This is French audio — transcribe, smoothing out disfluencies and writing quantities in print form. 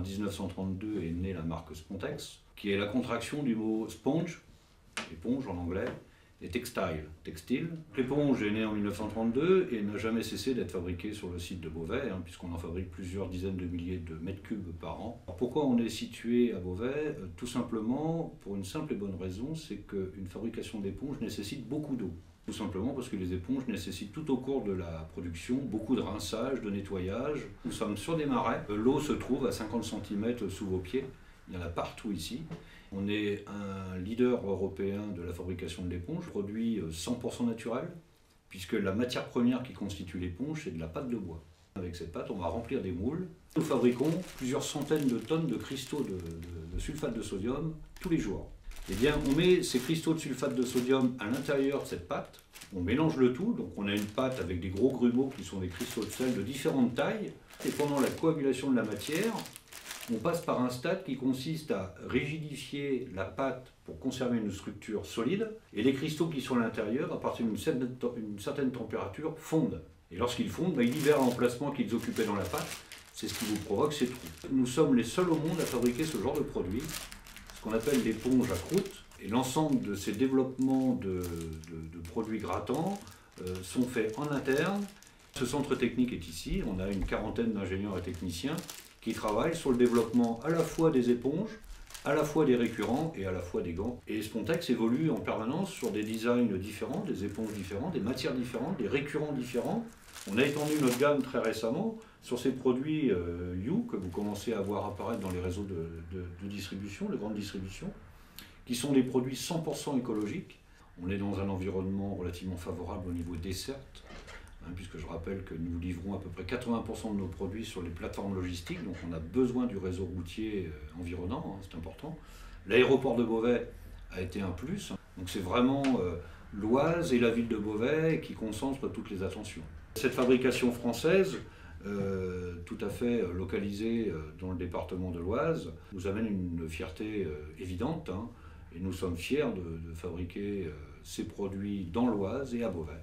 1932 est née la marque Spontex, qui est la contraction du mot sponge, éponge en anglais, et textile. L'éponge est née en 1932 et n'a jamais cessé d'être fabriquée sur le site de Beauvais, puisqu'on en fabrique plusieurs dizaines de milliers de mètres cubes par an. Alors pourquoi on est situé à Beauvais? Tout simplement pour une simple et bonne raison, c'est qu'une fabrication d'éponges nécessite beaucoup d'eau. Tout simplement parce que les éponges nécessitent tout au cours de la production beaucoup de rinçage, de nettoyage. Nous sommes sur des marais, l'eau se trouve à 50 cm sous vos pieds, il y en a partout ici. On est un leader européen de la fabrication de l'éponge, produit 100% naturel, puisque la matière première qui constitue l'éponge, c'est de la pâte de bois. Avec cette pâte, on va remplir des moules. Nous fabriquons plusieurs centaines de tonnes de cristaux de sulfate de sodium tous les jours. Eh bien, on met ces cristaux de sulfate de sodium à l'intérieur de cette pâte, on mélange le tout, donc on a une pâte avec des gros grumeaux qui sont des cristaux de sel de différentes tailles, et pendant la coagulation de la matière, on passe par un stade qui consiste à rigidifier la pâte pour conserver une structure solide, et les cristaux qui sont à l'intérieur, à partir d'une certaine température, fondent. Et lorsqu'ils fondent, ils libèrent l'emplacement qu'ils occupaient dans la pâte, c'est ce qui vous provoque ces trous. Nous sommes les seuls au monde à fabriquer ce genre de produit, ce qu'on appelle l'éponge à croûte, et l'ensemble de ces développements de produits grattants sont faits en interne. Ce centre technique est ici, on a une quarantaine d'ingénieurs et techniciens qui travaillent sur le développement à la fois des éponges, à la fois des récurrents et à la fois des gants. Et Spontex évolue en permanence sur des designs différents, des éponges différentes, des matières différentes, des récurrents différents. On a étendu notre gamme très récemment sur ces produits You que vous commencez à voir apparaître dans les réseaux de distribution, de grande distribution, qui sont des produits 100% écologiques. On est dans un environnement relativement favorable au niveau desserte, puisque je rappelle que nous livrons à peu près 80% de nos produits sur les plateformes logistiques, donc on a besoin du réseau routier environnant, c'est important. L'aéroport de Beauvais a été un plus, donc c'est vraiment l'Oise et la ville de Beauvais qui concentrent toutes les attentions. Cette fabrication française, tout à fait localisée dans le département de l'Oise, nous amène une fierté évidente, et nous sommes fiers de fabriquer ces produits dans l'Oise et à Beauvais.